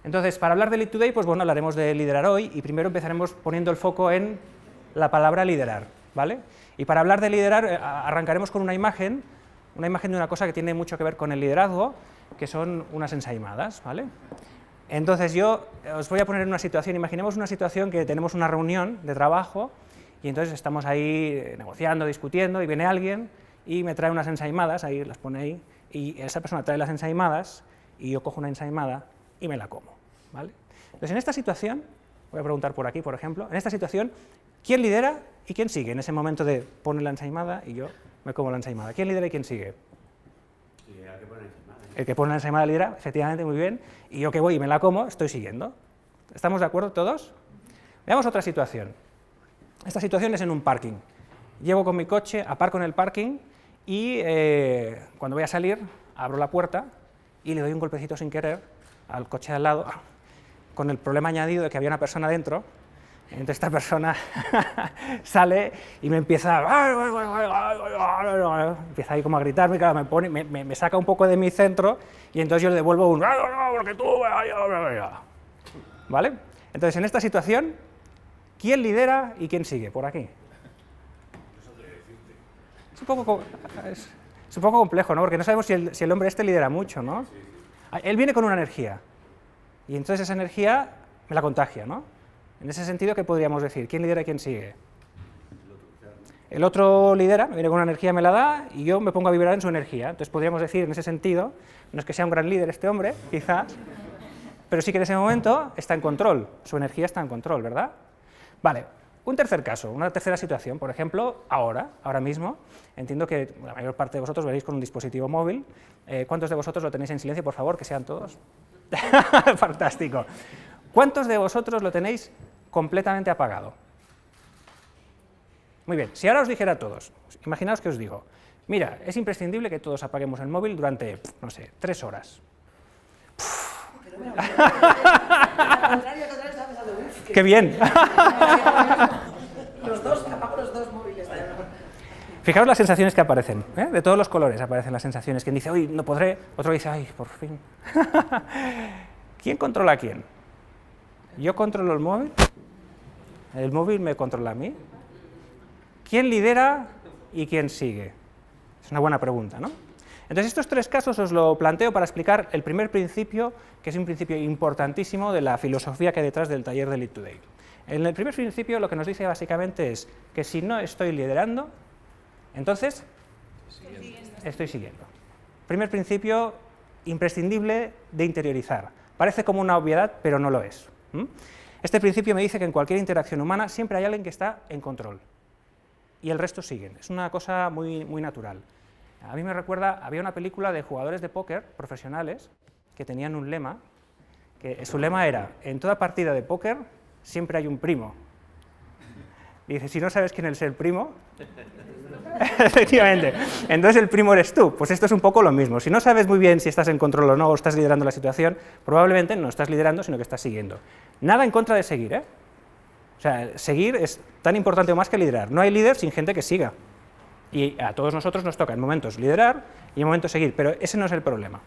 Entonces, para hablar de Lead Today, pues bueno, hablaremos de liderar hoy, y primero empezaremos poniendo el foco en la palabra liderar, ¿vale? Y para hablar de liderar, arrancaremos con una imagen de una cosa que tiene mucho que ver con el liderazgo, que son unas ensaimadas, ¿vale? Entonces yo os voy a poner en una situación, imaginemos una situación que tenemos una reunión de trabajo, y entonces estamos ahí negociando, discutiendo, y viene alguien y me trae unas ensaimadas, ahí las pone ahí, y esa persona trae las ensaimadas, y yo cojo una ensaimada y me la como, ¿vale? Entonces en esta situación, voy a preguntar por aquí, por ejemplo, en esta situación, ¿quién lidera y quién sigue? En ese momento de poner la ensaimada y yo me como la ensaimada. ¿Quién lidera y quién sigue? El que pone la ensaimada lidera, efectivamente, muy bien, y yo que voy y me la como, estoy siguiendo. ¿Estamos de acuerdo todos? Veamos otra situación. Esta situación es en un parking. Llevo con mi coche, aparco en el parking y cuando voy a salir, abro la puerta y le doy un golpecito sin querer al coche de al lado, con el problema añadido de que había una persona dentro. Entonces esta persona sale y me empieza ahí como a gritarme, claro, me saca un poco de mi centro, y entonces yo le devuelvo un porque tú... ¿Vale? Entonces en esta situación, ¿quién lidera y quién sigue? Por aquí. Es un poco complejo, ¿no? Porque no sabemos si el hombre este lidera mucho, ¿no? Él viene con una energía, y entonces esa energía me la contagia, ¿no? En ese sentido, ¿qué podríamos decir? ¿Quién lidera y quién sigue? El otro lidera, me viene con una energía, me la da, y yo me pongo a vibrar en su energía. Entonces podríamos decir, en ese sentido, no es que sea un gran líder este hombre, quizás, pero sí que en ese momento está en control, su energía está en control, ¿verdad? Vale, un tercer caso, una tercera situación, por ejemplo, ahora mismo, entiendo que la mayor parte de vosotros veréis con un dispositivo móvil. ¿Cuántos de vosotros lo tenéis en silencio, por favor, que sean todos? Fantástico. ¿Cuántos de vosotros lo tenéis completamente apagado? Muy bien, si ahora os dijera a todos, imaginaos que os digo, mira, es imprescindible que todos apaguemos el móvil durante, no sé, 3 horas. ¡Qué bien! Apago los dos móviles. Fijaos las sensaciones que aparecen, ¿eh? De todos los colores aparecen las sensaciones. Quien dice, uy, no podré, otro dice, ay, por fin. ¿Quién controla a quién? ¿Yo controlo el móvil me controla a mí? ¿Quién lidera y quién sigue? Es una buena pregunta, ¿no? Entonces estos 3 casos os lo planteo para explicar el primer principio, que es un principio importantísimo de la filosofía que hay detrás del taller de Lead Today. En el primer principio lo que nos dice básicamente es que si no estoy liderando, entonces estoy siguiendo. Primer principio imprescindible de interiorizar. Parece como una obviedad, pero no lo es. Este principio me dice que en cualquier interacción humana siempre hay alguien que está en control y el resto siguen. Es una cosa muy, muy natural. A mí me recuerda, había una película de jugadores de póker profesionales que tenían un lema, que su lema era, en toda partida de póker siempre hay un primo. Y dice, si no sabes quién es el primo, efectivamente, entonces el primo eres tú. Pues esto es un poco lo mismo. Si no sabes muy bien si estás en control o no, o estás liderando la situación, probablemente no estás liderando, sino que estás siguiendo. Nada en contra de seguir, ¿eh? O sea, seguir es tan importante o más que liderar. No hay líder sin gente que siga. Y a todos nosotros nos toca en momentos liderar y en momentos seguir, pero ese no es el problema.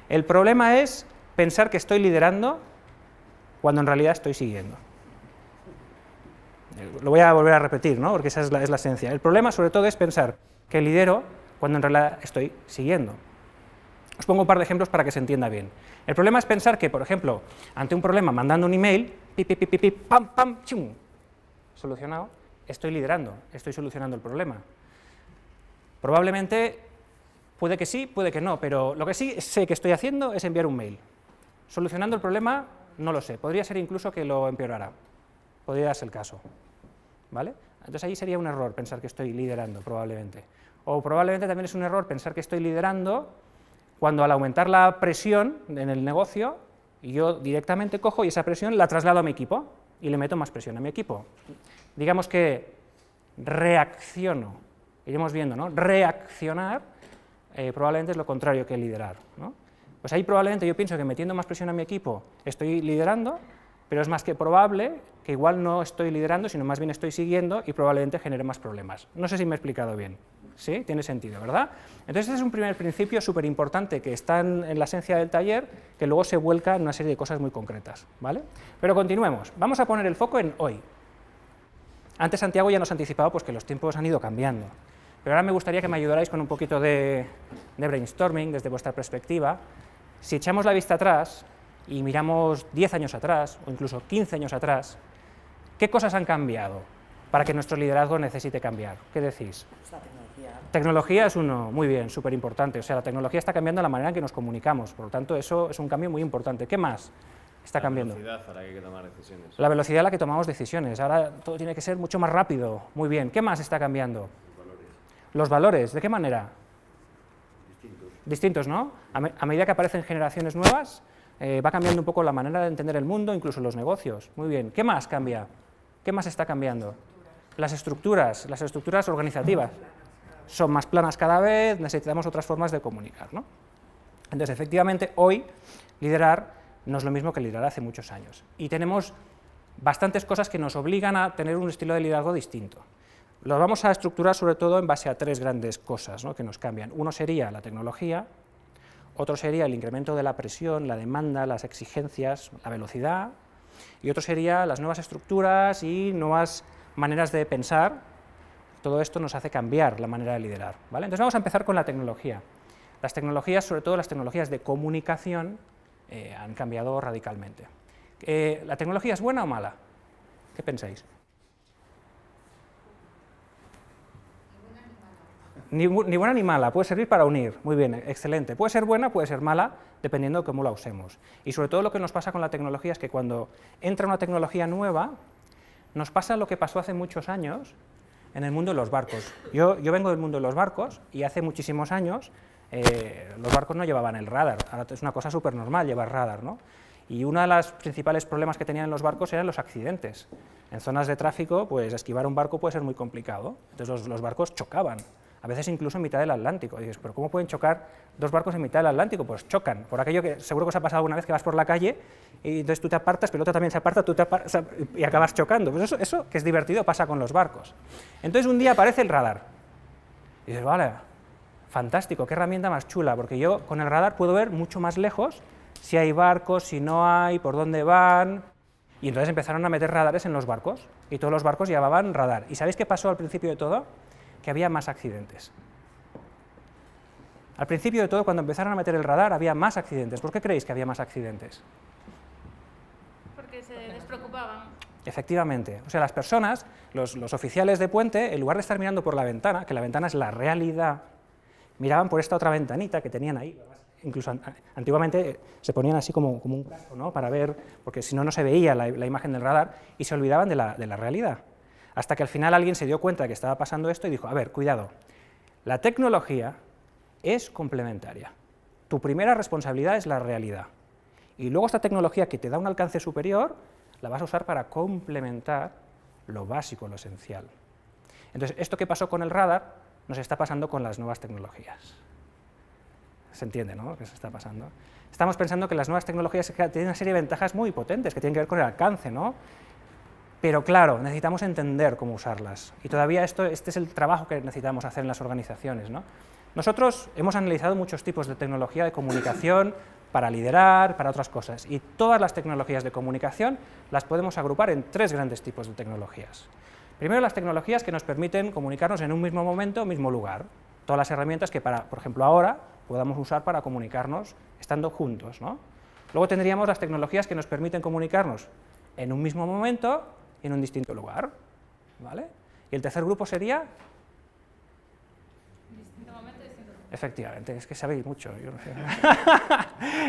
El problema es pensar que estoy liderando cuando en realidad estoy siguiendo. Lo voy a volver a repetir, ¿no? Porque esa es la esencia. El problema, sobre todo, es pensar que lidero cuando en realidad estoy siguiendo. Os pongo un par de ejemplos para que se entienda bien. El problema es pensar que, por ejemplo, ante un problema, mandando un email, pam, pam, chum, solucionado, estoy liderando, estoy solucionando el problema. Probablemente, puede que sí, puede que no, pero lo que sí sé que estoy haciendo es enviar un mail. Solucionando el problema, no lo sé. Podría ser incluso que lo empeorara. Podría ser el caso. ¿Vale? Entonces ahí sería un error pensar que estoy liderando, probablemente. O probablemente también es un error pensar que estoy liderando cuando al aumentar la presión en el negocio, yo directamente cojo y esa presión la traslado a mi equipo y le meto más presión a mi equipo. Digamos que reacciono. Iremos viendo, ¿no? Reaccionar probablemente es lo contrario que liderar, ¿no? Pues ahí probablemente yo pienso que metiendo más presión a mi equipo estoy liderando, pero es más que probable que igual no estoy liderando, sino más bien estoy siguiendo y probablemente genere más problemas. No sé si me he explicado bien. ¿Sí? Tiene sentido, ¿verdad? Entonces, este es un primer principio súper importante que está en la esencia del taller, que luego se vuelca en una serie de cosas muy concretas, ¿vale? Pero continuemos. Vamos a poner el foco en hoy. Antes Santiago ya nos ha anticipado pues, que los tiempos han ido cambiando, pero ahora me gustaría que me ayudarais con un poquito de brainstorming desde vuestra perspectiva. Si echamos la vista atrás y miramos 10 años atrás, o incluso 15 años atrás, ¿qué cosas han cambiado para que nuestro liderazgo necesite cambiar? ¿Qué decís? La tecnología. Tecnología es uno, muy bien, súper importante. O sea, la tecnología está cambiando la manera en que nos comunicamos, por lo tanto, eso es un cambio muy importante. ¿Qué más está cambiando? La velocidad a la que hay que tomar decisiones. La velocidad a la que tomamos decisiones. Ahora todo tiene que ser mucho más rápido. Muy bien. ¿Qué más está cambiando? Los valores. ¿De qué manera? Distintos, ¿no? A medida que aparecen generaciones nuevas, va cambiando un poco la manera de entender el mundo, incluso los negocios. Muy bien. ¿Qué más cambia? ¿Qué más está cambiando? Las estructuras organizativas. Son más planas cada vez, necesitamos otras formas de comunicar, ¿no? Entonces, efectivamente, hoy liderar no es lo mismo que liderar hace muchos años. Y tenemos bastantes cosas que nos obligan a tener un estilo de liderazgo distinto. Lo vamos a estructurar sobre todo en base a tres grandes cosas, ¿no?, que nos cambian. Uno sería la tecnología, otro sería el incremento de la presión, la demanda, las exigencias, la velocidad, y otro sería las nuevas estructuras y nuevas maneras de pensar. Todo esto nos hace cambiar la manera de liderar, ¿vale? Entonces vamos a empezar con la tecnología. Las tecnologías, sobre todo las tecnologías de comunicación, han cambiado radicalmente. ¿La tecnología es buena o mala? ¿Qué pensáis? Ni buena ni mala, puede servir para unir, muy bien, excelente. Puede ser buena, puede ser mala, dependiendo de cómo la usemos. Y sobre todo lo que nos pasa con la tecnología es que cuando entra una tecnología nueva, nos pasa lo que pasó hace muchos años en el mundo de los barcos. Yo vengo del mundo de los barcos y hace muchísimos años los barcos no llevaban el radar, ahora es una cosa súper normal llevar radar, ¿no? Y uno de los principales problemas que tenían los barcos eran los accidentes. En zonas de tráfico, pues esquivar un barco puede ser muy complicado, entonces los barcos chocaban, a veces incluso en mitad del Atlántico. Y dices, ¿pero cómo pueden chocar dos barcos en mitad del Atlántico? Pues chocan, por aquello que seguro que os ha pasado alguna vez que vas por la calle y entonces tú te apartas, pero el otro también se aparta, tú te apartas y acabas chocando. Pues eso, que es divertido, pasa con los barcos. Entonces un día aparece el radar y dices, vale, fantástico, qué herramienta más chula, porque yo con el radar puedo ver mucho más lejos si hay barcos, si no hay, por dónde van. Y entonces empezaron a meter radares en los barcos y todos los barcos llevaban radar. ¿Y sabéis qué pasó al principio de todo? Que había más accidentes. Al principio de todo, cuando empezaron a meter el radar, había más accidentes. ¿Por qué creéis que había más accidentes? Porque se despreocupaban. Efectivamente. O sea, las personas, los oficiales de puente, en lugar de estar mirando por la ventana, que la ventana es la realidad, miraban por esta otra ventanita que tenían ahí. Incluso antiguamente se ponían así como un casco, ¿no?, para ver, porque si no, no se veía la imagen del radar, y se olvidaban de la realidad. Hasta que al final alguien se dio cuenta de que estaba pasando esto y dijo, a ver, cuidado, la tecnología es complementaria. Tu primera responsabilidad es la realidad. Y luego esta tecnología que te da un alcance superior, la vas a usar para complementar lo básico, lo esencial. Entonces, esto que pasó con el radar, nos está pasando con las nuevas tecnologías. Se entiende, ¿no?, lo que se está pasando. Estamos pensando que las nuevas tecnologías tienen una serie de ventajas muy potentes, que tienen que ver con el alcance, ¿no? Pero claro, necesitamos entender cómo usarlas. Y todavía este es el trabajo que necesitamos hacer en las organizaciones, ¿no? Nosotros hemos analizado muchos tipos de tecnología de comunicación para liderar, para otras cosas. Y todas las tecnologías de comunicación las podemos agrupar en tres grandes tipos de tecnologías. Primero, las tecnologías que nos permiten comunicarnos en un mismo momento, mismo lugar. Todas las herramientas que, por ejemplo, ahora podamos usar para comunicarnos estando juntos, ¿no? Luego tendríamos las tecnologías que nos permiten comunicarnos en un mismo momento y en un distinto lugar, ¿vale? Y el tercer grupo sería... Distinto momento, distinto lugar. Efectivamente, es que sabéis mucho, yo no sé.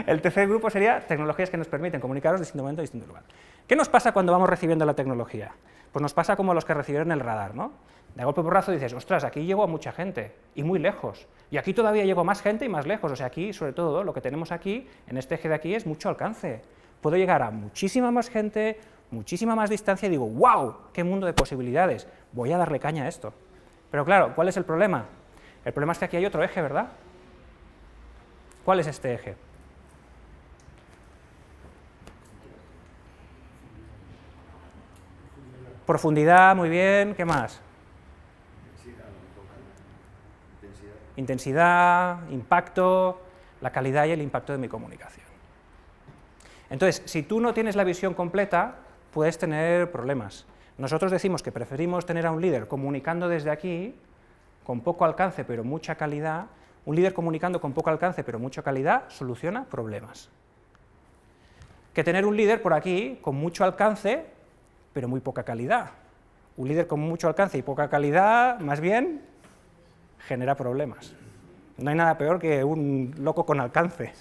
El tercer grupo sería tecnologías que nos permiten comunicarnos en distinto momento y distinto lugar. ¿Qué nos pasa cuando vamos recibiendo la tecnología? Pues nos pasa como los que recibieron el radar, ¿no? De golpe porrazo dices, ostras, aquí llego a mucha gente, y muy lejos, y aquí todavía llego a más gente y más lejos, o sea, aquí, sobre todo, lo que tenemos aquí, en este eje de aquí, es mucho alcance. Puedo llegar a muchísima más gente, muchísima más distancia, y digo, ¡wow!, qué mundo de posibilidades, voy a darle caña a esto. Pero claro, ¿cuál es el problema? El problema es que aquí hay otro eje, ¿verdad? ¿Cuál es este eje? Profundidad, muy bien, ¿qué más? Intensidad, impacto, la calidad y el impacto de mi comunicación. Entonces, si tú no tienes la visión completa, puedes tener problemas. Nosotros decimos que preferimos tener a un líder comunicando desde aquí, con poco alcance pero mucha calidad. Un líder comunicando con poco alcance pero mucha calidad soluciona problemas. Que tener un líder por aquí con mucho alcance pero muy poca calidad. Un líder con mucho alcance y poca calidad, más bien, genera problemas. No hay nada peor que un loco con alcance.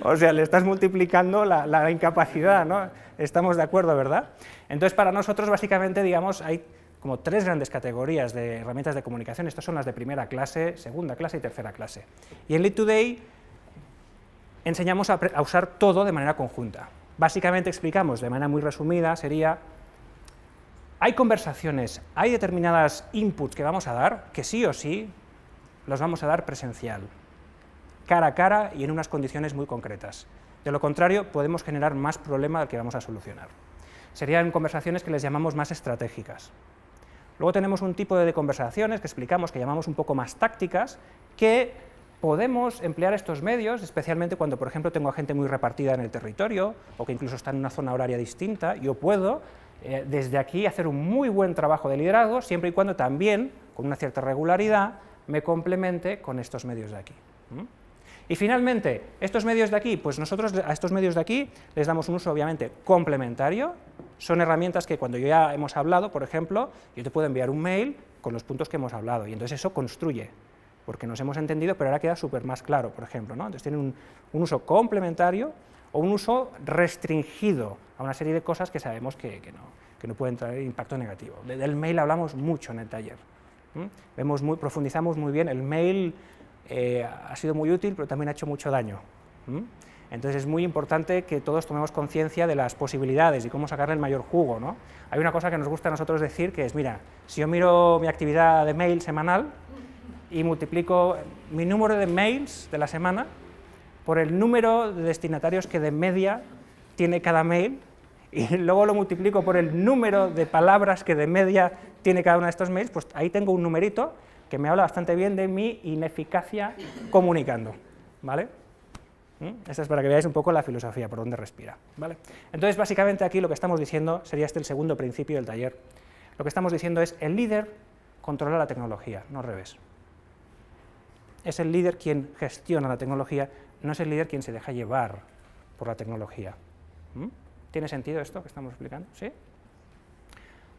O sea, le estás multiplicando la incapacidad, ¿no? Estamos de acuerdo, ¿verdad? Entonces, para nosotros, básicamente, digamos, hay como 3 grandes categorías de herramientas de comunicación. Estas son las de primera clase, segunda clase y tercera clase. Y en Lead Today enseñamos a usar todo de manera conjunta. Básicamente explicamos, de manera muy resumida, sería: hay conversaciones, hay determinadas inputs que vamos a dar, que sí o sí los vamos a dar presencial, cara a cara y en unas condiciones muy concretas. De lo contrario, podemos generar más problema del que vamos a solucionar. Serían conversaciones que les llamamos más estratégicas. Luego tenemos un tipo de conversaciones que explicamos, que llamamos un poco más tácticas, que podemos emplear estos medios, especialmente cuando, por ejemplo, tengo a gente muy repartida en el territorio, o que incluso está en una zona horaria distinta. Yo puedo, desde aquí, hacer un muy buen trabajo de liderazgo, siempre y cuando también, con una cierta regularidad, me complemente con estos medios de aquí. Y finalmente, estos medios de aquí, pues nosotros a estos medios de aquí les damos un uso obviamente complementario. Son herramientas que cuando ya hemos hablado, por ejemplo, yo te puedo enviar un mail con los puntos que hemos hablado, y entonces eso construye, porque nos hemos entendido, pero ahora queda súper más claro, por ejemplo, ¿no? Entonces tienen un uso complementario o un uso restringido a una serie de cosas que sabemos que no pueden traer impacto negativo. Del mail hablamos mucho en el taller. Profundizamos muy bien. El mail ha sido muy útil, pero también ha hecho mucho daño. Entonces es muy importante que todos tomemos conciencia de las posibilidades y cómo sacarle el mayor jugo, ¿no? Hay una cosa que nos gusta a nosotros decir, que es: mira, si yo miro mi actividad de mail semanal y multiplico mi número de mails de la semana por el número de destinatarios que de media tiene cada mail, y luego lo multiplico por el número de palabras que de media tiene cada uno de estos mails, pues ahí tengo un numerito que me habla bastante bien de mi ineficacia comunicando, ¿vale? Esta es para que veáis un poco la filosofía, por dónde respira, ¿vale? Entonces, básicamente aquí lo que estamos diciendo, sería el segundo principio del taller, lo que estamos diciendo es: el líder controla la tecnología, no al revés. Es el líder quien gestiona la tecnología, no es el líder quien se deja llevar por la tecnología. ¿Tiene sentido esto que estamos explicando? ¿Sí?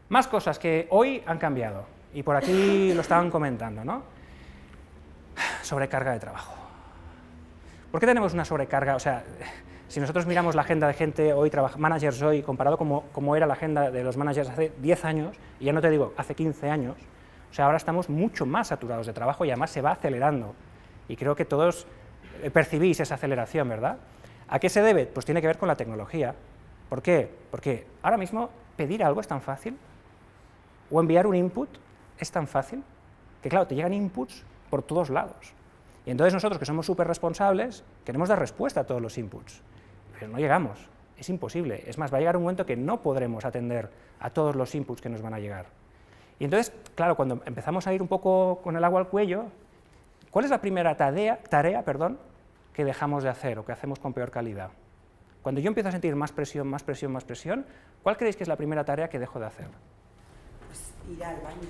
Más cosas que hoy han cambiado, y por aquí lo estaban comentando, ¿no? Sobrecarga de trabajo. ¿Por qué tenemos una sobrecarga? O sea, si nosotros miramos la agenda de gente hoy, managers hoy, comparado como era la agenda de los managers hace 10 años, y ya no te digo hace 15 años, o sea, ahora estamos mucho más saturados de trabajo y además se va acelerando. Y creo que todos percibís esa aceleración, ¿verdad? ¿A qué se debe? Pues tiene que ver con la tecnología. ¿Por qué? Porque ahora mismo pedir algo es tan fácil, o enviar un input es tan fácil, que claro, te llegan inputs por todos lados. Y entonces nosotros, que somos súper responsables, queremos dar respuesta a todos los inputs, pero no llegamos, es imposible. Es más, va a llegar un momento que no podremos atender a todos los inputs que nos van a llegar. Y entonces, claro, cuando empezamos a ir un poco con el agua al cuello, ¿cuál es la primera tarea, que dejamos de hacer o que hacemos con peor calidad? Cuando yo empiezo a sentir más presión, más presión, más presión, ¿cuál creéis que es la primera tarea que dejo de hacer? Pues ir al baño.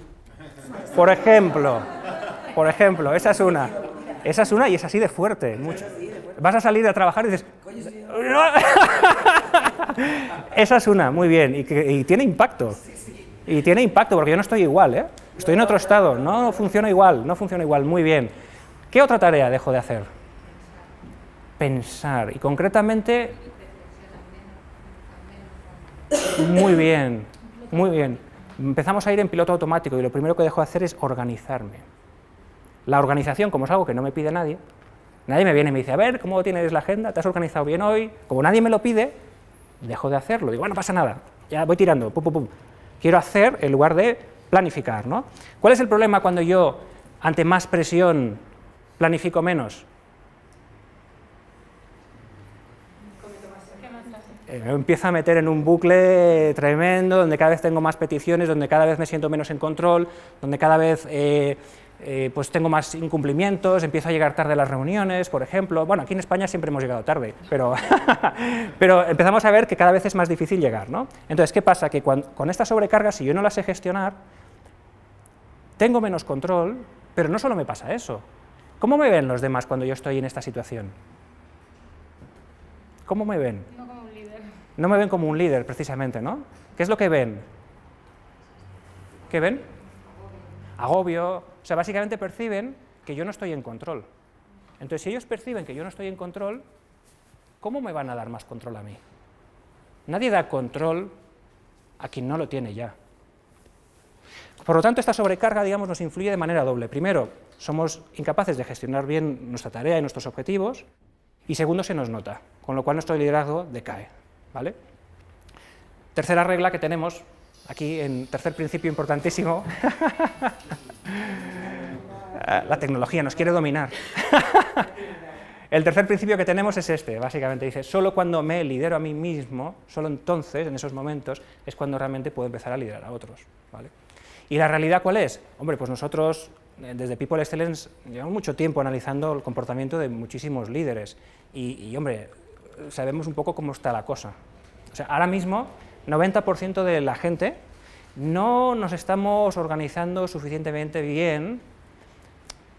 Por ejemplo, esa es una. Esa es una y es así de fuerte. Mucho. Vas a salir a trabajar y dices... Esa es una, muy bien, y tiene impacto. Y tiene impacto, porque yo no estoy igual, ¿eh? Estoy en otro estado, no funciona igual, muy bien. ¿Qué otra tarea dejo de hacer? Pensar, y concretamente... Muy bien. Empezamos a ir en piloto automático y lo primero que dejo de hacer es organizarme. La organización, como es algo que no me pide nadie me viene y me dice: a ver, ¿cómo tienes la agenda? ¿Te has organizado bien hoy? Como nadie me lo pide, dejo de hacerlo. Digo, bueno, no pasa nada, ya voy tirando, pum, pum, pum. Quiero hacer en lugar de planificar, ¿no? ¿Cuál es el problema cuando yo, ante más presión, planifico menos? me empiezo a meter en un bucle tremendo, donde cada vez tengo más peticiones, donde cada vez me siento menos en control, donde cada vez pues tengo más incumplimientos, empiezo a llegar tarde a las reuniones, por ejemplo. Bueno, aquí en España siempre hemos llegado tarde, pero, pero empezamos a ver que cada vez es más difícil llegar, ¿no? Entonces, ¿qué pasa? Que con esta sobrecarga, si yo no la sé gestionar, tengo menos control, pero no solo me pasa eso. ¿Cómo me ven los demás cuando yo estoy en esta situación? ¿Cómo me ven? No como un líder. No me ven como un líder, precisamente, ¿no? ¿Qué es lo que ven? ¿Qué ven? Agobio. O sea, básicamente perciben que yo no estoy en control. Entonces, si ellos perciben que yo no estoy en control, ¿cómo me van a dar más control a mí? Nadie da control a quien no lo tiene ya. Por lo tanto, esta sobrecarga, digamos, nos influye de manera doble. Primero, somos incapaces de gestionar bien nuestra tarea y nuestros objetivos, y segundo, se nos nota, con lo cual nuestro liderazgo decae, ¿vale? Tercera regla que tenemos, aquí en tercer principio importantísimo, la tecnología nos quiere dominar. El tercer principio que tenemos es este, básicamente dice, solo cuando me lidero a mí mismo, solo entonces, en esos momentos, es cuando realmente puedo empezar a liderar a otros, ¿vale? ¿Y la realidad cuál es? Hombre, pues nosotros, desde People Excellence, llevamos mucho tiempo analizando el comportamiento de muchísimos líderes y hombre, sabemos un poco cómo está la cosa. O sea, ahora mismo, 90% de la gente no nos estamos organizando suficientemente bien,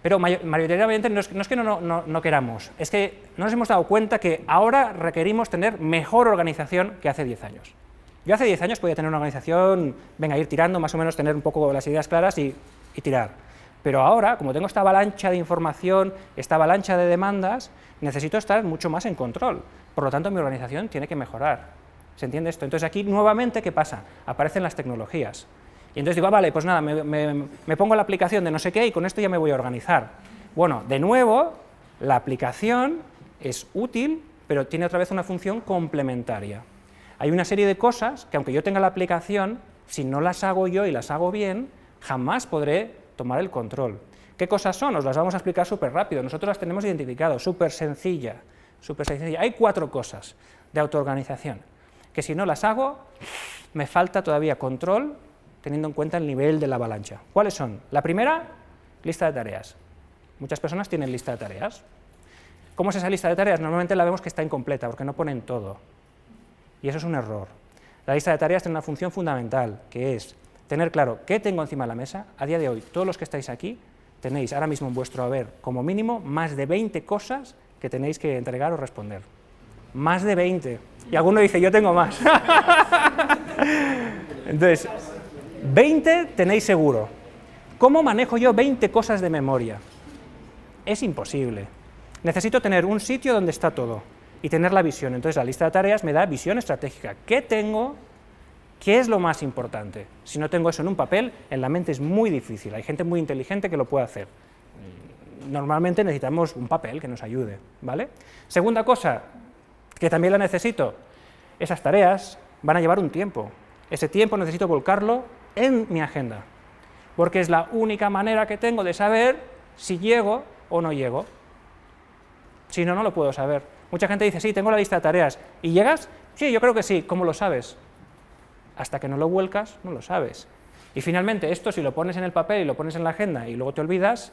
pero mayoritariamente no es que no queramos, es que no nos hemos dado cuenta que ahora requerimos tener mejor organización que hace 10 años. Yo hace 10 años podía tener una organización, venga, ir tirando, más o menos tener un poco las ideas claras y tirar. Pero ahora, como tengo esta avalancha de información, esta avalancha de demandas, necesito estar mucho más en control. Por lo tanto, mi organización tiene que mejorar. ¿Se entiende esto? Entonces aquí, nuevamente, ¿qué pasa? Aparecen las tecnologías. Y entonces digo, vale, pues nada, me pongo la aplicación de no sé qué y con esto ya me voy a organizar. Bueno, de nuevo, la aplicación es útil, pero tiene otra vez una función complementaria. Hay una serie de cosas que, aunque yo tenga la aplicación, si no las hago yo y las hago bien, jamás podré tomar el control. ¿Qué cosas son? Os las vamos a explicar súper rápido. Nosotros las tenemos identificadas, súper sencilla. Hay 4 cosas de autoorganización, que si no las hago, me falta todavía control, teniendo en cuenta el nivel de la avalancha. ¿Cuáles son? La primera, lista de tareas. Muchas personas tienen lista de tareas. ¿Cómo es esa lista de tareas? Normalmente la vemos que está incompleta, porque no ponen todo. Y eso es un error. La lista de tareas tiene una función fundamental, que es tener claro qué tengo encima de la mesa. A día de hoy, todos los que estáis aquí, tenéis ahora mismo en vuestro haber, como mínimo, más de 20 cosas que tenéis que entregar o responder. Más de 20. Y alguno dice, yo tengo más. Entonces, 20 tenéis seguro. ¿Cómo manejo yo 20 cosas de memoria? Es imposible. Necesito tener un sitio donde está todo y tener la visión. Entonces, la lista de tareas me da visión estratégica. ¿Qué tengo? ¿Qué es lo más importante? Si no tengo eso en un papel, en la mente es muy difícil. Hay gente muy inteligente que lo puede hacer. Normalmente necesitamos un papel que nos ayude, ¿vale? Segunda cosa, que también la necesito, esas tareas van a llevar un tiempo. Ese tiempo necesito volcarlo en mi agenda, porque es la única manera que tengo de saber si llego o no llego. Si no, no lo puedo saber. Mucha gente dice, sí, tengo la lista de tareas. ¿Y llegas? Sí, yo creo que sí. ¿Cómo lo sabes? Hasta que no lo vuelcas, no lo sabes. Y finalmente, esto si lo pones en el papel y lo pones en la agenda y luego te olvidas,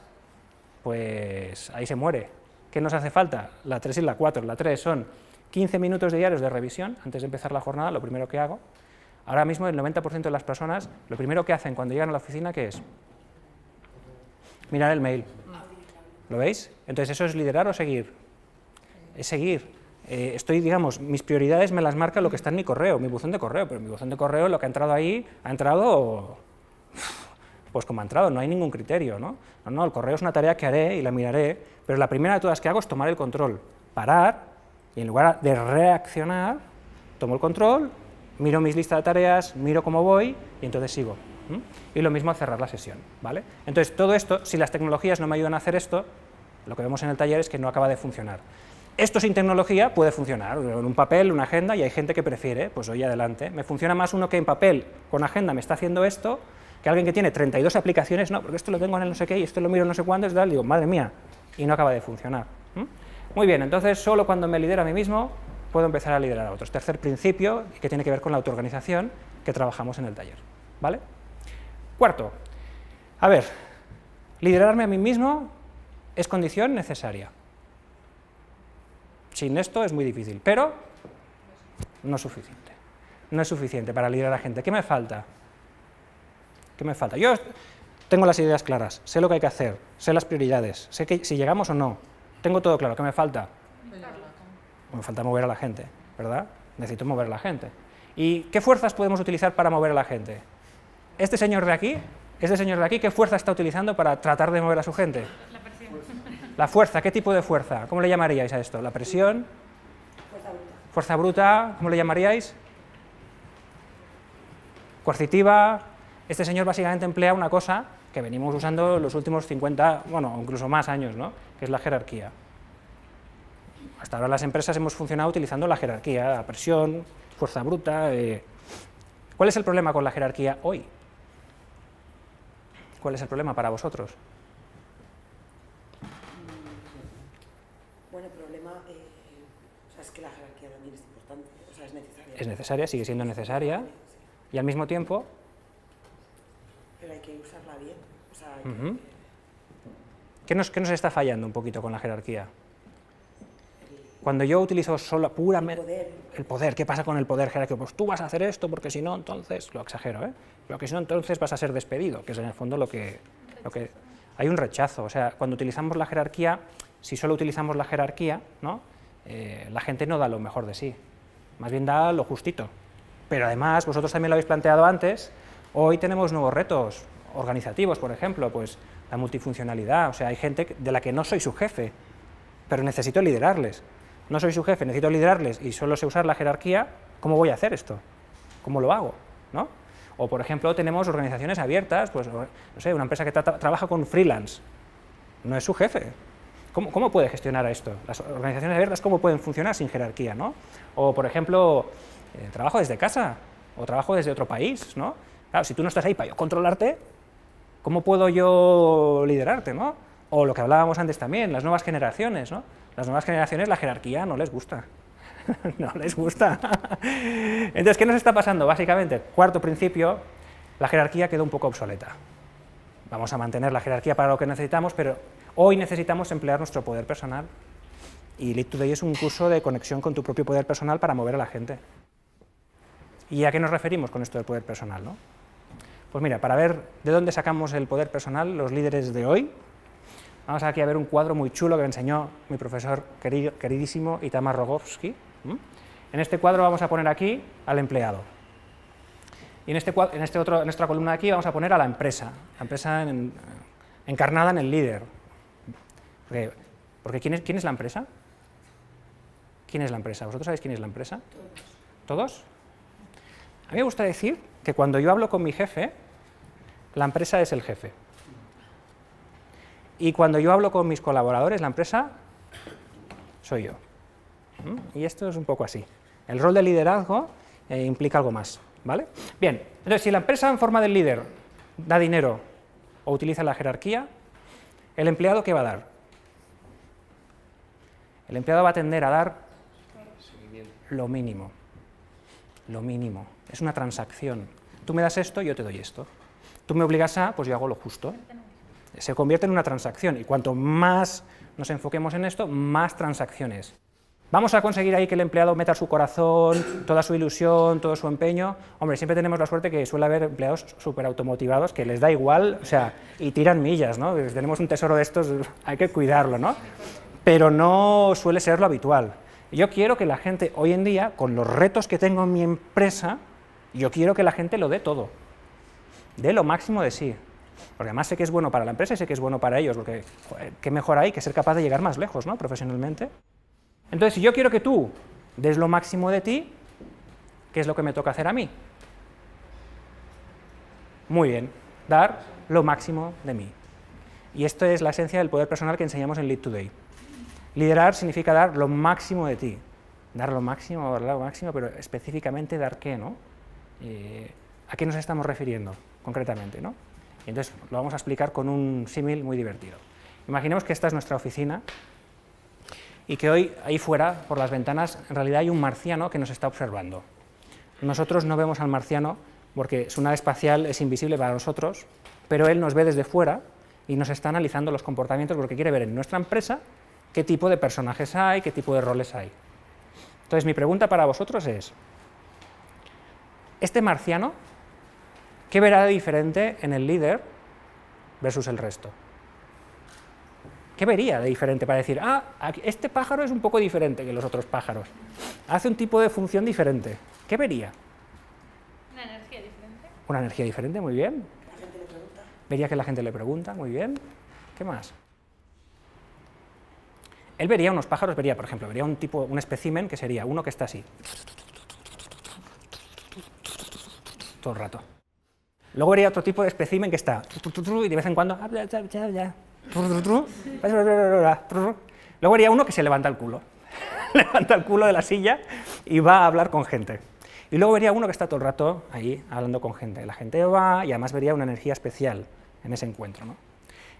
pues ahí se muere. ¿Qué nos hace falta? La 3 y la 4. La 3 son 15 minutos diarios de revisión antes de empezar la jornada, lo primero que hago. Ahora mismo el 90% de las personas, lo primero que hacen cuando llegan a la oficina, ¿qué es? Mirar el mail. ¿Lo veis? Entonces, ¿eso es liderar o seguir? Es seguir. Digamos, mis prioridades me las marca lo que está en mi correo, mi buzón de correo, pero mi buzón de correo, lo que ha entrado ahí, ha entrado, pues como ha entrado, no hay ningún criterio, ¿no? No, el correo es una tarea que haré y la miraré, pero la primera de todas que hago es tomar el control, parar, y en lugar de reaccionar, tomo el control, miro mis listas de tareas, miro cómo voy, y entonces sigo. Y lo mismo a cerrar la sesión, ¿vale? Entonces, todo esto, si las tecnologías no me ayudan a hacer esto, lo que vemos en el taller es que no acaba de funcionar. Esto sin tecnología puede funcionar, en un papel, una agenda, y hay gente que prefiere, pues oye, adelante. Me funciona más uno que en papel, con agenda, me está haciendo esto, que alguien que tiene 32 aplicaciones, no, porque esto lo tengo en el no sé qué, y esto lo miro no sé cuándo, es tal, digo, madre mía, y no acaba de funcionar. Muy bien, entonces, solo cuando me lidero a mí mismo, puedo empezar a liderar a otros. Tercer principio, que tiene que ver con la autoorganización, que trabajamos en el taller, ¿vale? Cuarto, a ver, liderarme a mí mismo es condición necesaria. Sin esto es muy difícil, pero no es suficiente. No es suficiente para liderar a gente. ¿Qué me falta? ¿Qué me falta? Yo tengo las ideas claras, sé lo que hay que hacer, sé las prioridades, sé que si llegamos o no, tengo todo claro. ¿Qué me falta? Me falta mover a la gente, ¿verdad? Necesito mover a la gente. ¿Y qué fuerzas podemos utilizar para mover a la gente? Este señor de aquí, ¿qué fuerza está utilizando para tratar de mover a su gente? La presión. La fuerza, ¿qué tipo de fuerza? ¿Cómo le llamaríais a esto? ¿La presión? Fuerza bruta. ¿Fuerza bruta? ¿Cómo le llamaríais? ¿Coercitiva? Este señor básicamente emplea una cosa que venimos usando los últimos 50, bueno, incluso más años, ¿no? Que es la jerarquía. Hasta ahora las empresas hemos funcionado utilizando la jerarquía, la presión, fuerza bruta. ¿Cuál es el problema con la jerarquía hoy? ¿Cuál es el problema para vosotros? Bueno, el problema o sea, es que la jerarquía también es importante, o sea, es necesaria. Es necesaria, sigue siendo necesaria, y al mismo tiempo... Pero hay que usarla bien. O sea, ¿Qué nos está fallando un poquito con la jerarquía? Cuando yo utilizo solo puramente el poder, ¿qué pasa con el poder jerárquico? Pues tú vas a hacer esto porque si no, entonces, lo exagero, ¿eh? Porque si no, entonces vas a ser despedido, que es en el fondo lo que hay un rechazo. O sea, cuando utilizamos la jerarquía, si solo utilizamos la jerarquía, ¿no? La gente no da lo mejor de sí, más bien da lo justito. Pero además, vosotros también lo habéis planteado antes, hoy tenemos nuevos retos organizativos, por ejemplo, pues la multifuncionalidad. O sea, hay gente de la que no soy su jefe, pero necesito liderarles. No soy su jefe, necesito liderarles y solo sé usar la jerarquía. ¿Cómo voy a hacer esto? ¿Cómo lo hago? ¿No? O, por ejemplo, tenemos organizaciones abiertas, pues, no sé, una empresa que trabaja con freelance, no es su jefe. ¿Cómo puede gestionar esto? Las organizaciones abiertas, ¿cómo pueden funcionar sin jerarquía, ¿no? O, por ejemplo, trabajo desde casa, o trabajo desde otro país, ¿no? Claro, si tú no estás ahí para yo controlarte, ¿cómo puedo yo liderarte, ¿no? O lo que hablábamos antes también, las nuevas generaciones, ¿no? Las nuevas generaciones la jerarquía no les gusta. No les gusta. Entonces, ¿qué nos está pasando? Básicamente, cuarto principio, la jerarquía quedó un poco obsoleta. Vamos a mantener la jerarquía para lo que necesitamos, pero hoy necesitamos emplear nuestro poder personal. Y Lead Today es un curso de conexión con tu propio poder personal para mover a la gente. ¿Y a qué nos referimos con esto del poder personal, no? Pues mira, para ver de dónde sacamos el poder personal los líderes de hoy, vamos aquí a ver un cuadro muy chulo que me enseñó mi profesor queridísimo Itamar Rogovsky. En este cuadro vamos a poner aquí al empleado. Y en esta columna de aquí vamos a poner a la empresa encarnada en el líder. Porque ¿quién es la empresa? ¿Quién es la empresa? ¿Vosotros sabéis quién es la empresa? ¿Todos? A mí me gusta decir que cuando yo hablo con mi jefe, la empresa es el jefe. Y cuando yo hablo con mis colaboradores, la empresa soy yo. Y esto es un poco así. El rol de liderazgo implica algo más, ¿vale? Bien, entonces si la empresa en forma del líder da dinero o utiliza la jerarquía, ¿el empleado qué va a dar? El empleado va a tender a dar lo mínimo. Lo mínimo. Es una transacción. Tú me das esto, yo te doy esto. Tú me obligas a, pues yo hago lo justo. Se convierte en una transacción y cuanto más nos enfoquemos en esto, más transacciones. ¿Vamos a conseguir ahí que el empleado meta su corazón, toda su ilusión, todo su empeño? Hombre, siempre tenemos la suerte que suele haber empleados súper automotivados que les da igual, o sea, y tiran millas, ¿no? Tenemos un tesoro de estos, hay que cuidarlo, ¿no? Pero no suele ser lo habitual. Yo quiero que la gente hoy en día, con los retos que tengo en mi empresa, yo quiero que la gente lo dé todo, dé lo máximo de sí. Porque además sé que es bueno para la empresa y sé que es bueno para ellos, porque joder, qué mejor hay que ser capaz de llegar más lejos, ¿no? Profesionalmente. Entonces, si yo quiero que tú des lo máximo de ti, ¿qué es lo que me toca hacer a mí? Muy bien, dar lo máximo de mí. Y esto es la esencia del poder personal que enseñamos en Lead Today. Liderar significa dar lo máximo de ti. Dar lo máximo, pero específicamente dar qué, ¿no? ¿A qué nos estamos refiriendo concretamente, ¿no? Y entonces lo vamos a explicar con un símil muy divertido. Imaginemos que esta es nuestra oficina y que hoy, ahí fuera, por las ventanas, en realidad hay un marciano que nos está observando. Nosotros no vemos al marciano porque su nave espacial es invisible para nosotros, pero él nos ve desde fuera y nos está analizando los comportamientos porque quiere ver en nuestra empresa qué tipo de personajes hay, qué tipo de roles hay. Entonces, mi pregunta para vosotros es, ¿este marciano qué verá de diferente en el líder versus el resto? ¿Qué vería de diferente para decir, este pájaro es un poco diferente que los otros pájaros, hace un tipo de función diferente? ¿Qué vería? Una energía diferente. Una energía diferente, muy bien. La gente le pregunta. Vería que la gente le pregunta, muy bien. ¿Qué más? Él vería unos pájaros, vería, por ejemplo, vería un espécimen que sería uno que está así, todo el rato. Luego vería otro tipo de espécimen que está, y de vez en cuando, luego vería uno que se levanta el culo, levanta el culo de la silla y va a hablar con gente. Y luego vería uno que está todo el rato ahí hablando con gente. La gente va y además vería una energía especial en ese encuentro, ¿no?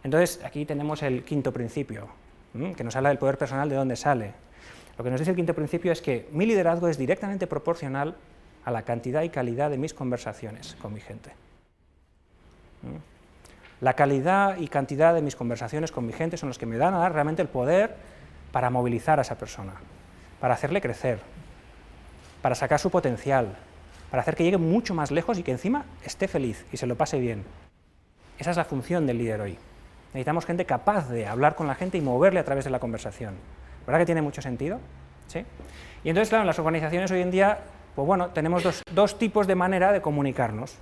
Entonces, aquí tenemos el quinto principio, que nos habla del poder personal, de dónde sale. Lo que nos dice el quinto principio es que mi liderazgo es directamente proporcional a la cantidad y calidad de mis conversaciones con mi gente. La calidad y cantidad de mis conversaciones con mi gente son los que me dan a dar realmente el poder para movilizar a esa persona, para hacerle crecer, para sacar su potencial, para hacer que llegue mucho más lejos y que encima esté feliz y se lo pase bien. Esa es la función del líder hoy. Necesitamos gente capaz de hablar con la gente y moverle a través de la conversación. ¿Verdad que tiene mucho sentido? ¿Sí? Y entonces, claro, en las organizaciones hoy en día, pues bueno, tenemos dos tipos de manera de comunicarnos.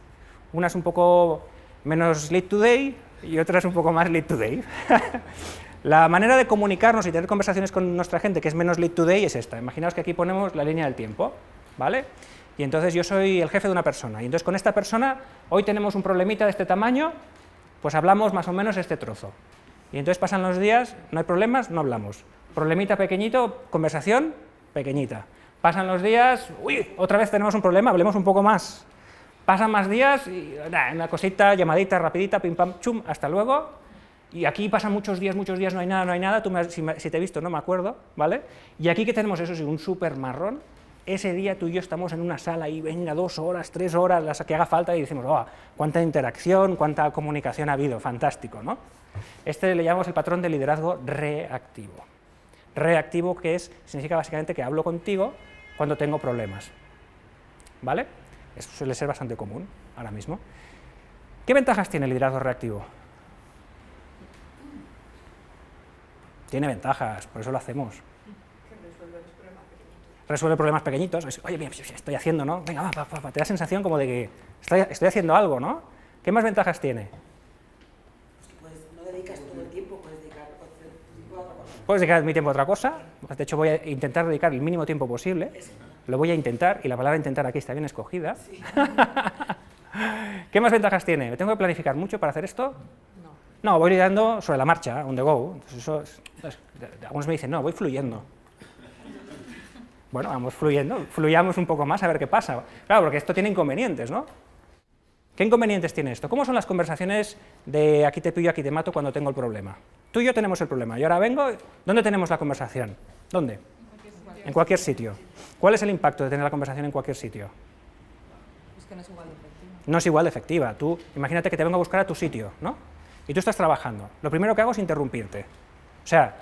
Una es un poco menos lead today y otra es un poco más lead today. La manera de comunicarnos y tener conversaciones con nuestra gente que es menos lead today es esta. Imaginaos que aquí ponemos la línea del tiempo, ¿vale? Y entonces yo soy el jefe de una persona, y entonces con esta persona hoy tenemos un problemita de este tamaño, pues hablamos más o menos este trozo. Y entonces pasan los días, no hay problemas, no hablamos. Problemita pequeñito, conversación pequeñita. Pasan los días, uy, otra vez tenemos un problema, hablemos un poco más. Pasan más días, y una cosita, llamadita, rapidita, pim pam, chum, hasta luego. Y aquí pasan muchos días, no hay nada, tú si te he visto no me acuerdo, ¿vale? Y aquí que tenemos eso, sí, un súper marrón, ese día tú y yo estamos en una sala y venga 2 horas, 3 horas, las que haga falta y decimos, oh, cuánta interacción, cuánta comunicación ha habido, fantástico, ¿no? Este le llamamos el patrón de liderazgo reactivo. Reactivo significa básicamente que hablo contigo cuando tengo problemas, ¿vale? Eso suele ser bastante común ahora mismo. ¿Qué ventajas tiene el liderazgo reactivo? Tiene ventajas, por eso lo hacemos. Resuelve problemas pequeñitos. Oye, mira, estoy haciendo, ¿no? Venga, va. Te da sensación como de que estoy haciendo algo, ¿no? ¿Qué más ventajas tiene? Pues que no dedicas todo el tiempo, puedes dedicar tu tiempo a otra cosa. Puedes dedicar mi tiempo a otra cosa. De hecho, voy a intentar dedicar el mínimo tiempo posible. Lo voy a intentar, y la palabra intentar aquí está bien escogida. Sí. ¿Qué más ventajas tiene? ¿Me tengo que planificar mucho para hacer esto? No, voy liderando sobre la marcha, on the go. Algunos me dicen, no, voy fluyendo. Bueno, vamos fluyendo, fluyamos un poco más a ver qué pasa. Claro, porque esto tiene inconvenientes, ¿no? ¿Qué inconvenientes tiene esto? ¿Cómo son las conversaciones de aquí te pillo, aquí te mato cuando tengo el problema? Tú y yo tenemos el problema, y ahora vengo, ¿dónde tenemos la conversación? ¿Dónde? En cualquier sitio. ¿Cuál es el impacto de tener la conversación en cualquier sitio? Es que no es igual de efectiva. No es igual de efectiva. Tú, imagínate que te vengo a buscar a tu sitio, ¿no? Y tú estás trabajando. Lo primero que hago es interrumpirte. O sea,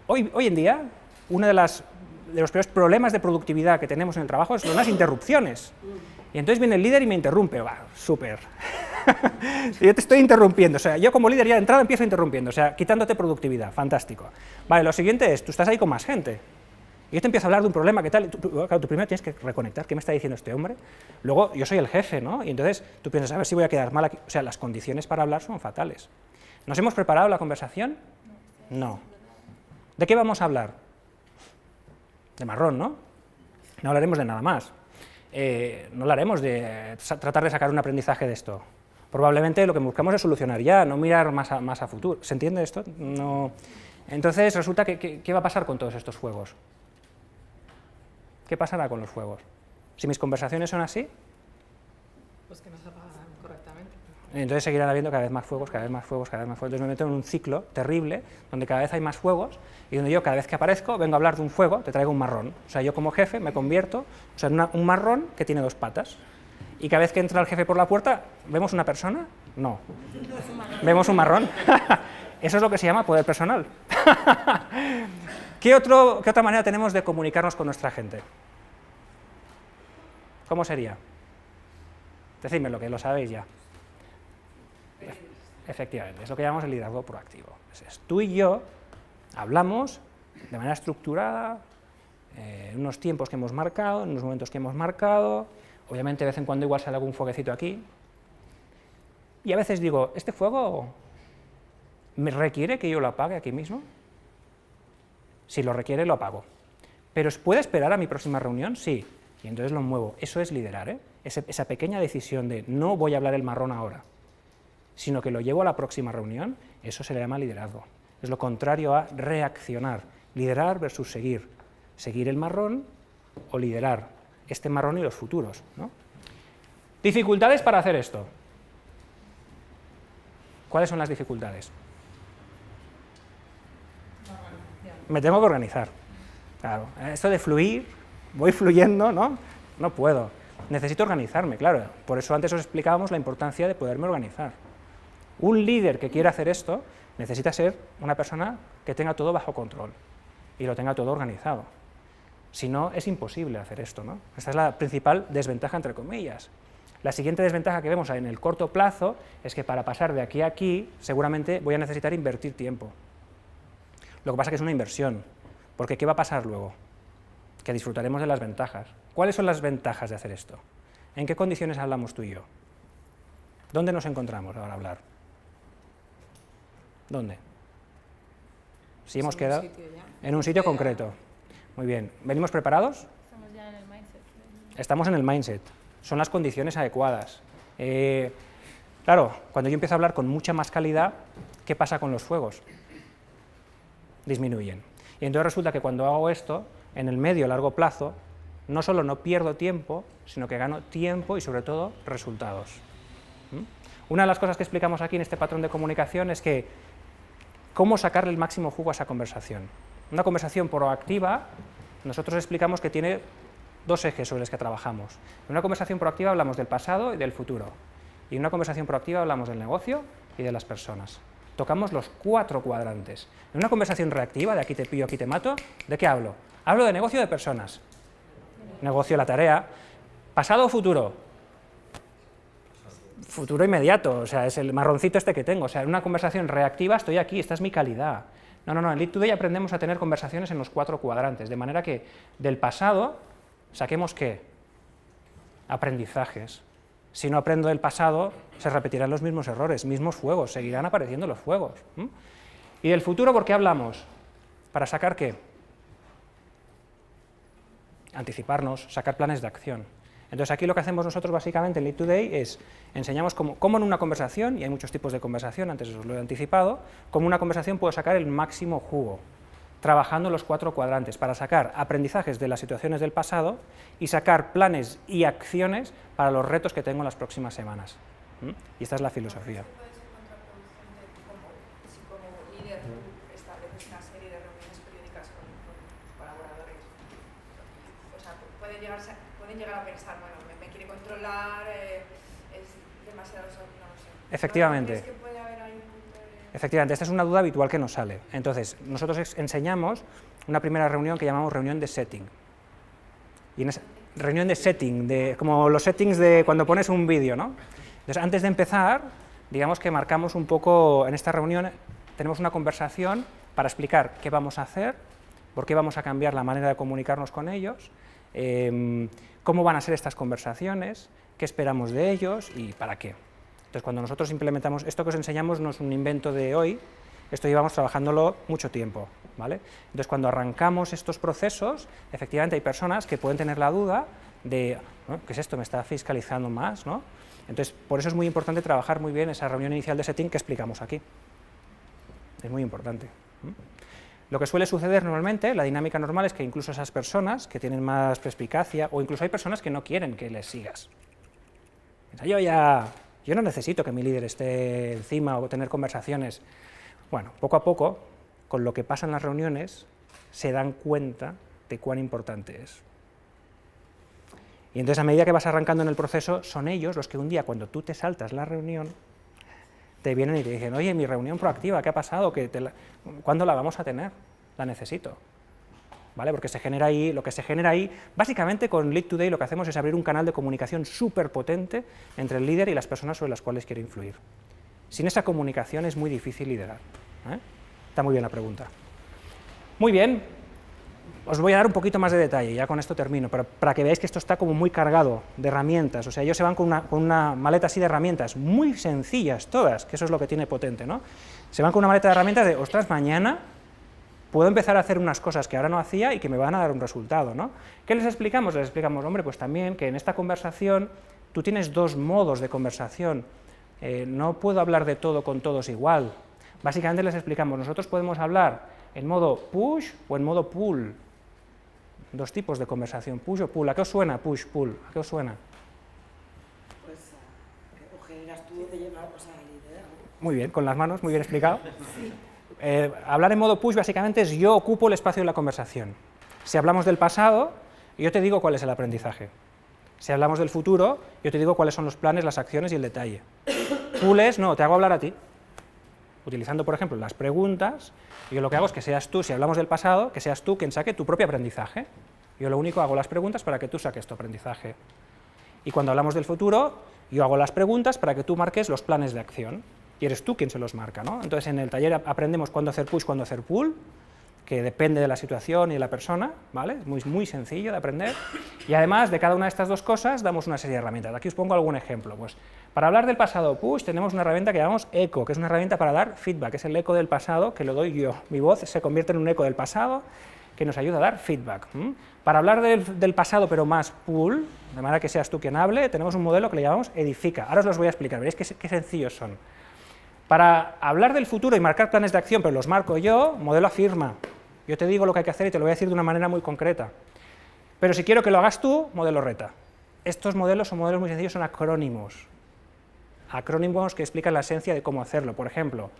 hoy en día, uno de los peores problemas de productividad que tenemos en el trabajo son las interrupciones. Y entonces viene el líder y me interrumpe. Va, súper. Yo te estoy interrumpiendo. O sea, yo como líder ya de entrada empiezo interrumpiendo. O sea, quitándote productividad. Fantástico. Vale, lo siguiente es, tú estás ahí con más gente. Y yo te empiezo a hablar de un problema, ¿qué tal? Claro, tú primero tienes que reconectar, ¿qué me está diciendo este hombre? Luego, yo soy el jefe, ¿no? Y entonces tú piensas, a ver si voy a quedar mal aquí. O sea, las condiciones para hablar son fatales. ¿Nos hemos preparado la conversación? No. ¿De qué vamos a hablar? De marrón, ¿no? No hablaremos de nada más. No hablaremos de tratar de sacar un aprendizaje de esto. Probablemente lo que buscamos es solucionar ya, no mirar más a futuro. ¿Se entiende esto? No. Entonces, resulta que ¿qué va a pasar con todos estos juegos? ¿Qué pasará con los juegos? Si mis conversaciones son así, Pues que no se apagan correctamente. Entonces seguirán habiendo cada vez más fuegos, cada vez más fuegos, cada vez más fuegos. Entonces me meto en un ciclo terrible, donde cada vez hay más fuegos, y donde yo cada vez que aparezco vengo a hablar de un fuego, te traigo un marrón. O sea, yo como jefe me convierto en un marrón que tiene 2 patas. Y cada vez que entra el jefe por la puerta, ¿vemos una persona? No. ¿Vemos un marrón? Eso es lo que se llama poder personal. ¿Qué otra manera tenemos de comunicarnos con nuestra gente? ¿Cómo sería? Decídmelo, que lo sabéis ya. Efectivamente, es lo que llamamos el liderazgo proactivo. Es tú y yo hablamos de manera estructurada, en unos tiempos que hemos marcado, en unos momentos que hemos marcado, obviamente de vez en cuando igual sale algún fueguecito aquí, y a veces digo, ¿este fuego me requiere que yo lo apague aquí mismo? Si lo requiere, lo apago. ¿Pero puede esperar a mi próxima reunión? Sí, y entonces lo muevo. Eso es liderar, ¿eh? Esa pequeña decisión de no voy a hablar el marrón ahora, sino que lo llevo a la próxima reunión, eso se le llama liderazgo. Es lo contrario a reaccionar, liderar versus seguir. Seguir el marrón o liderar este marrón y los futuros, ¿no? Dificultades para hacer esto. ¿Cuáles son las dificultades? Me tengo que organizar. Claro, esto de fluir, voy fluyendo, ¿no? No puedo. Necesito organizarme, claro. Por eso antes os explicábamos la importancia de poderme organizar. Un líder que quiera hacer esto necesita ser una persona que tenga todo bajo control y lo tenga todo organizado. Si no, es imposible hacer esto, ¿no? Esta es la principal desventaja, entre comillas. La siguiente desventaja que vemos en el corto plazo es que para pasar de aquí a aquí, seguramente voy a necesitar invertir tiempo. Lo que pasa es que es una inversión, porque ¿qué va a pasar luego? Que disfrutaremos de las ventajas. ¿Cuáles son las ventajas de hacer esto? ¿En qué condiciones hablamos tú y yo? ¿Dónde nos encontramos ahora a hablar? ¿Dónde? Si hemos quedado en un sitio concreto. Muy bien. ¿Venimos preparados? Estamos ya en el mindset. Estamos en el mindset. Son las condiciones adecuadas. Claro, cuando yo empiezo a hablar con mucha más calidad, ¿qué pasa con los fuegos? Disminuyen. Y entonces resulta que cuando hago esto, en el medio a largo plazo, no solo no pierdo tiempo, sino que gano tiempo y sobre todo resultados. Una de las cosas que explicamos aquí en este patrón de comunicación es que cómo sacarle el máximo jugo a esa conversación. Una conversación proactiva, nosotros explicamos que tiene 2 ejes sobre los que trabajamos. En una conversación proactiva hablamos del pasado y del futuro. Y en una conversación proactiva hablamos del negocio y de las personas. Tocamos los 4 cuadrantes. En una conversación reactiva, de aquí te pillo, aquí te mato, ¿de qué hablo? Hablo de negocio de personas. Negocio, la tarea. Pasado o futuro. Futuro inmediato, o sea, es el marroncito este que tengo. O sea, en una conversación reactiva estoy aquí, esta es mi calidad. No, en Lead Today aprendemos a tener conversaciones en los 4 cuadrantes, de manera que del pasado saquemos ¿qué? Aprendizajes. Si no aprendo del pasado, se repetirán los mismos errores, mismos fuegos, seguirán apareciendo los fuegos. ¿Y del futuro por qué hablamos? ¿Para sacar qué? Anticiparnos, sacar planes de acción. Entonces aquí lo que hacemos nosotros básicamente en Lead Today es enseñamos cómo en una conversación, y hay muchos tipos de conversación, antes os lo he anticipado, cómo una conversación puede sacar el máximo jugo, trabajando los 4 cuadrantes para sacar aprendizajes de las situaciones del pasado y sacar planes y acciones para los retos que tengo en las próximas semanas. Y esta es la filosofía. ¿Puede ser contraproducente si como líder estableces una serie de reuniones periódicas con colaboradores? O sea, pueden llegar a pensar, bueno, me quiere controlar, es demasiado, no lo sé. Efectivamente. ¿Crees que puede haber ahí un punto de... Efectivamente, esta es una duda habitual que nos sale. Entonces, nosotros enseñamos una primera reunión que llamamos reunión de setting. Y en esa reunión de setting, como los settings de cuando pones un vídeo, ¿no? Entonces, antes de empezar, digamos que marcamos un poco, en esta reunión tenemos una conversación para explicar qué vamos a hacer, por qué vamos a cambiar la manera de comunicarnos con ellos, cómo van a ser estas conversaciones, qué esperamos de ellos y para qué. Entonces, cuando nosotros implementamos esto que os enseñamos, no es un invento de hoy, esto llevamos trabajándolo mucho tiempo, ¿vale? Entonces, cuando arrancamos estos procesos, efectivamente hay personas que pueden tener la duda de, ¿no? ¿Qué es esto? ¿Me está fiscalizando más? ¿No? Entonces, por eso es muy importante trabajar muy bien esa reunión inicial de setting que explicamos aquí. Es muy importante. Lo que suele suceder normalmente, la dinámica normal es que incluso esas personas que tienen más perspicacia, o incluso hay personas que no quieren que les sigas. Yo ya Yo no necesito que mi líder esté encima o tener conversaciones. Bueno, poco a poco, con lo que pasa en las reuniones, se dan cuenta de cuán importante es. Y entonces, a medida que vas arrancando en el proceso, son ellos los que un día, cuando tú te saltas la reunión, te vienen y te dicen, oye, mi reunión proactiva, ¿qué ha pasado? ¿Cuándo la vamos a tener? La necesito. ¿Vale? Porque se genera ahí, lo que se genera ahí, básicamente con Lead Today lo que hacemos es abrir un canal de comunicación súper potente entre el líder y las personas sobre las cuales quiere influir. Sin esa comunicación es muy difícil liderar. Está muy bien la pregunta. Muy bien. Os voy a dar un poquito más de detalle, ya con esto termino, para que veáis que esto está como muy cargado de herramientas. O sea, ellos se van con una maleta así de herramientas, muy sencillas todas, que eso es lo que tiene potente, ¿no? Se van con una maleta de herramientas de, ostras, mañana puedo empezar a hacer unas cosas que ahora no hacía y que me van a dar un resultado, ¿no? ¿Qué les explicamos? Les explicamos, hombre, pues también que en esta conversación tú tienes dos modos de conversación. No puedo hablar de todo con todos igual. Básicamente les explicamos, nosotros podemos hablar en modo push o en modo pull. Dos tipos de conversación, push o pull. ¿A qué os suena push, pull? ¿A qué os suena? Pues que o generas tú de llevar, o sea, liderar. Muy bien, con las manos, muy bien explicado. Sí. Hablar en modo push básicamente es yo ocupo el espacio de la conversación. Si hablamos del pasado, yo te digo cuál es el aprendizaje. Si hablamos del futuro, yo te digo cuáles son los planes, las acciones y el detalle. Pull es, no, te hago hablar a ti. Utilizando, por ejemplo, las preguntas, yo lo que hago es que seas tú, si hablamos del pasado, que seas tú quien saque tu propio aprendizaje. Yo lo único hago las preguntas para que tú saques tu aprendizaje. Y cuando hablamos del futuro, yo hago las preguntas para que tú marques los planes de acción. Y eres tú quien se los marca, ¿no? Entonces, en el taller aprendemos cuándo hacer push, cuándo hacer pull, que depende de la situación y de la persona, ¿vale? Es muy, muy sencillo de aprender. Y además, de cada una de estas dos cosas, damos una serie de herramientas. Aquí os pongo algún ejemplo. Pues, para hablar del pasado push, tenemos una herramienta que llamamos eco, que es una herramienta para dar feedback, es el eco del pasado que lo doy yo. Mi voz se convierte en un eco del pasado que nos ayuda a dar feedback. Para hablar del pasado, pero más pull, de manera que seas tú quien hable, tenemos un modelo que le llamamos edifica. Ahora os los voy a explicar, veréis qué sencillos son. Para hablar del futuro y marcar planes de acción, pero los marco yo, modelo afirma. Yo te digo lo que hay que hacer y te lo voy a decir de una manera muy concreta. Pero si quiero que lo hagas tú, modelo reta. Estos modelos son modelos muy sencillos, son acrónimos. Acrónimos que explican la esencia de cómo hacerlo. Por ejemplo,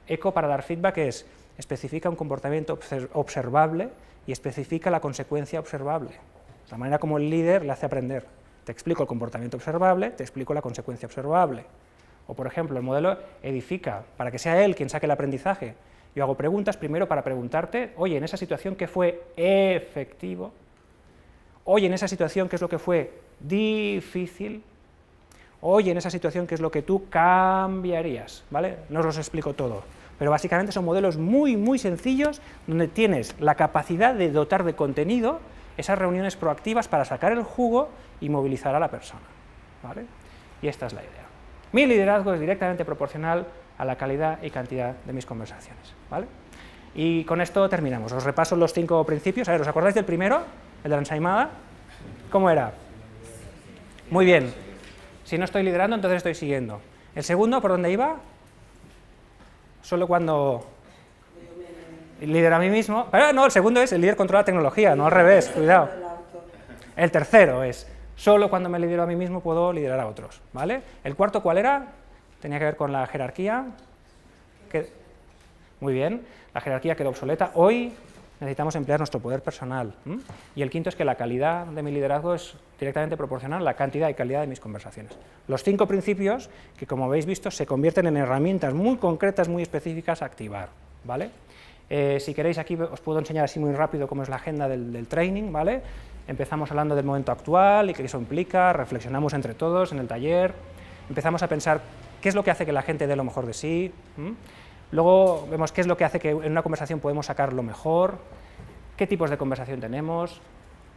eco para dar feedback es, especifica un comportamiento observable y especifica la consecuencia observable. De la manera como el líder le hace aprender. Te explico el comportamiento observable, te explico la consecuencia observable. O, por ejemplo, el modelo edifica, para que sea él quien saque el aprendizaje. Yo hago preguntas primero para preguntarte, oye, en esa situación, ¿qué fue efectivo? Oye, en esa situación, ¿qué es lo que fue difícil? Oye, en esa situación, ¿qué es lo que tú cambiarías? ¿Vale? No os los explico todo, pero básicamente son modelos muy, muy sencillos, donde tienes la capacidad de dotar de contenido esas reuniones proactivas para sacar el jugo y movilizar a la persona. ¿Vale? Y esta es la idea. Mi liderazgo es directamente proporcional a la calidad y cantidad de mis conversaciones, ¿vale? Y con esto terminamos. Os repaso los 5 principios. A ver, ¿os acordáis del primero? El de la ensaimada. ¿Cómo era? Muy bien. Si no estoy liderando, entonces estoy siguiendo. ¿El segundo, por dónde iba? Solo cuando lidero a mí mismo. Pero no, el segundo es el líder controla la tecnología, no al revés, cuidado. El tercero es solo cuando me lidero a mí mismo puedo liderar a otros, ¿vale? El cuarto, ¿cuál era? Tenía que ver con la jerarquía. Muy bien, la jerarquía quedó obsoleta. Hoy necesitamos emplear nuestro poder personal. Y el quinto es que la calidad de mi liderazgo es directamente proporcional a la cantidad y calidad de mis conversaciones. Los 5 principios que, como habéis visto, se convierten en herramientas muy concretas, muy específicas a activar, ¿vale? Si queréis, aquí os puedo enseñar así muy rápido cómo es la agenda del training, ¿vale? Empezamos hablando del momento actual y qué eso implica, reflexionamos entre todos en el taller, empezamos a pensar qué es lo que hace que la gente dé lo mejor de sí. Luego vemos qué es lo que hace que en una conversación podemos sacar lo mejor, qué tipos de conversación tenemos,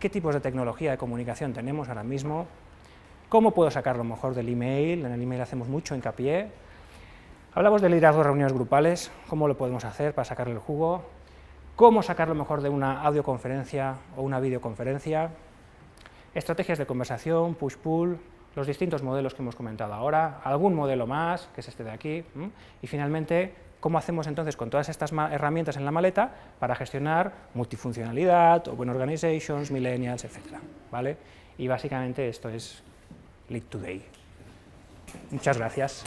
qué tipos de tecnología de comunicación tenemos ahora mismo, cómo puedo sacar lo mejor del email, en el email hacemos mucho hincapié. Hablamos de liderazgo de reuniones grupales, cómo lo podemos hacer para sacarle el jugo, cómo sacar lo mejor de una audioconferencia o una videoconferencia, estrategias de conversación, push-pull, los distintos modelos que hemos comentado ahora, algún modelo más, que es este de aquí, y finalmente, cómo hacemos entonces con todas estas herramientas en la maleta para gestionar multifuncionalidad, open organizations, millennials, etc. ¿Vale? Y básicamente esto es Lead Today. Muchas gracias.